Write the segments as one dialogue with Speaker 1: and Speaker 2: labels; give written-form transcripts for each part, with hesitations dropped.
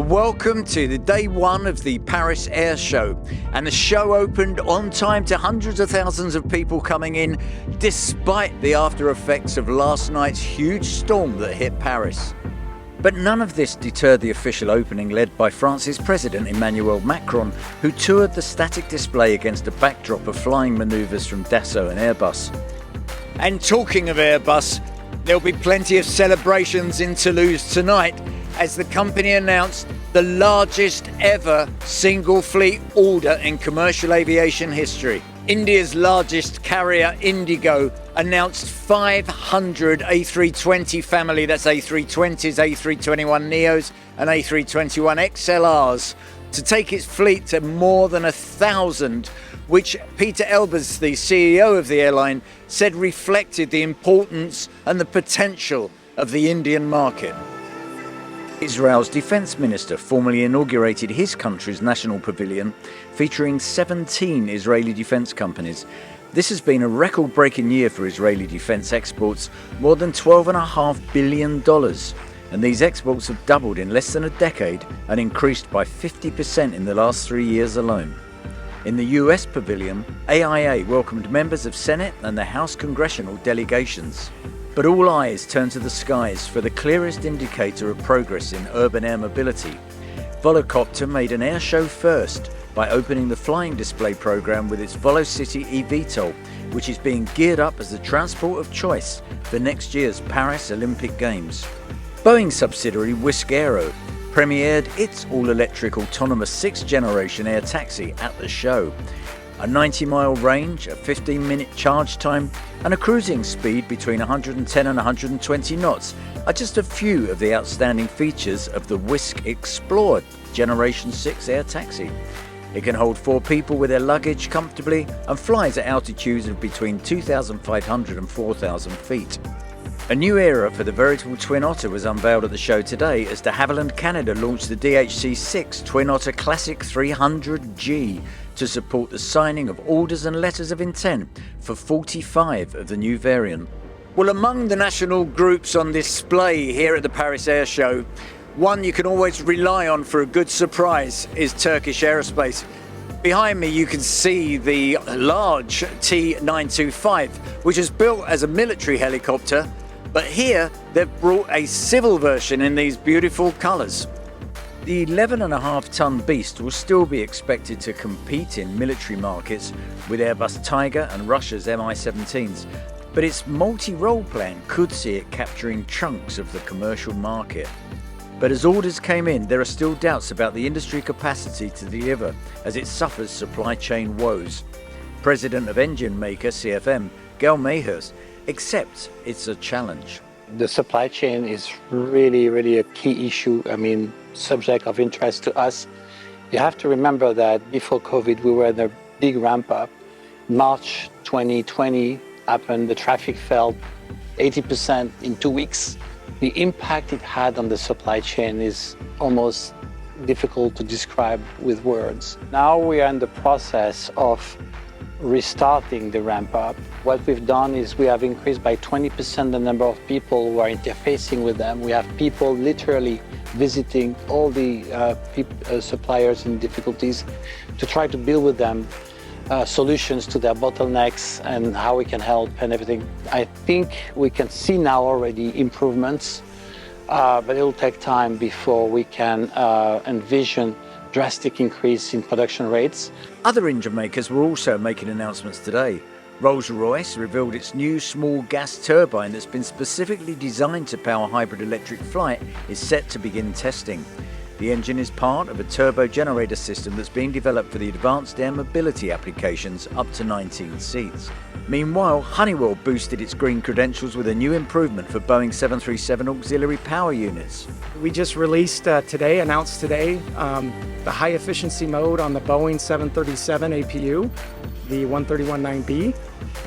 Speaker 1: welcome to the day one of the Paris Air Show. And the show opened on time to hundreds of thousands of people coming in, despite the after effects of last night's huge storm that hit Paris. But none of this deterred the official opening led by France's President Emmanuel Macron, who toured the static display against a backdrop of flying manoeuvres from Dassault and Airbus. And talking of Airbus, there'll be plenty of celebrations in Toulouse tonight as the company announced the largest ever single fleet order in commercial aviation history. India's largest carrier, Indigo, announced 500 A320 family, that's A320s, A321neos and A321XLRs, to take its fleet to more than 1,000, which Peter Airbus, the CEO of the airline, said reflected the importance and the potential of the Indian market. Israel's defense minister formally inaugurated his country's national pavilion, featuring 17 Israeli defense companies. This has been a record-breaking year for Israeli defense exports, more than $12.5 billion. And these exports have doubled in less than a decade and increased by 50% in the last 3 years alone. In the US pavilion, AIA welcomed members of Senate and the House congressional delegations. But all eyes turn to the skies for the clearest indicator of progress in urban air mobility. Volocopter made an air show first by opening the flying display program with its Volocity eVTOL, which is being geared up as the transport of choice for next year's Paris Olympic Games. Boeing subsidiary Wisk Aero premiered its all-electric autonomous 6th generation air taxi at the show. A 90-mile range, a 15-minute charge time, and a cruising speed between 110 and 120 knots are just a few of the outstanding features of the Wisk Explorer Generation 6 air taxi. It can hold 4 people with their luggage comfortably and flies at altitudes of between 2,500 and 4,000 feet. A new era for the veritable Twin Otter was unveiled at the show today as de Havilland Canada launched the DHC-6 Twin Otter Classic 300G to support the signing of orders and letters of intent for 45 of the new variant. Well, among the national groups on display here at the Paris Air Show, one you can always rely on for a good surprise is Turkish Aerospace. Behind me you can see the large T-925, which is built as a military helicopter, but here they've brought a civil version in these beautiful colours. The 11.5-ton beast will still be expected to compete in military markets with Airbus Tiger and Russia's Mi-17s, but its multi-role plan could see it capturing chunks of the commercial market. But as orders came in, there are still doubts about the industry capacity to deliver as it suffers supply chain woes. President of engine maker CFM, Gail Mayhurst, accepts it's a challenge.
Speaker 2: The supply chain is really a key issue. Subject of interest to us. You have to remember that before COVID, we were in a big ramp up. March 2020 happened, the traffic fell 80% in 2 weeks. The impact it had on the supply chain is almost difficult to describe with words. Now we are in the process of restarting the ramp up. What we've done is we have increased by 20% the number of people who are interfacing with them. We have people literally visiting all the suppliers in difficulties to try to build with them solutions to their bottlenecks and how we can help and everything. I think we can see now already improvements, but it'll take time before we can envision drastic increase in production rates.
Speaker 1: Other engine makers were also making announcements today. Rolls-Royce revealed its new small gas turbine that's been specifically designed to power hybrid electric flight is set to begin testing. The engine is part of a turbo generator system that's being developed for the advanced air mobility applications up to 19 seats. Meanwhile, Honeywell boosted its green credentials with a new improvement for Boeing 737 auxiliary power units.
Speaker 3: We just released announced today, the high efficiency mode on the Boeing 737 APU, the 131.9B,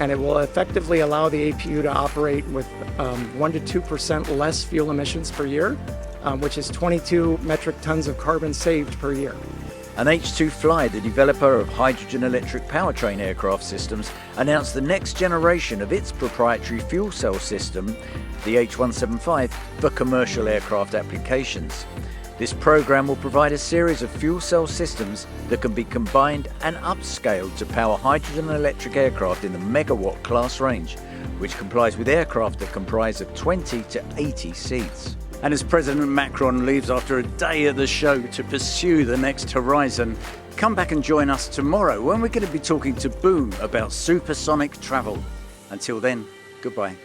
Speaker 3: and it will effectively allow the APU to operate with 1 to 2% less fuel emissions per year, which is 22 metric tons of carbon saved per year.
Speaker 1: And H2Fly, the developer of hydrogen electric powertrain aircraft systems, announced the next generation of its proprietary fuel cell system, the H175, for commercial aircraft applications. This program will provide a series of fuel cell systems that can be combined and upscaled to power hydrogen and electric aircraft in the megawatt class range, which complies with aircraft that comprise of 20 to 80 seats. And as President Macron leaves after a day at the show to pursue the next horizon, come back and join us tomorrow when we're going to be talking to Boom about supersonic travel. Until then, goodbye.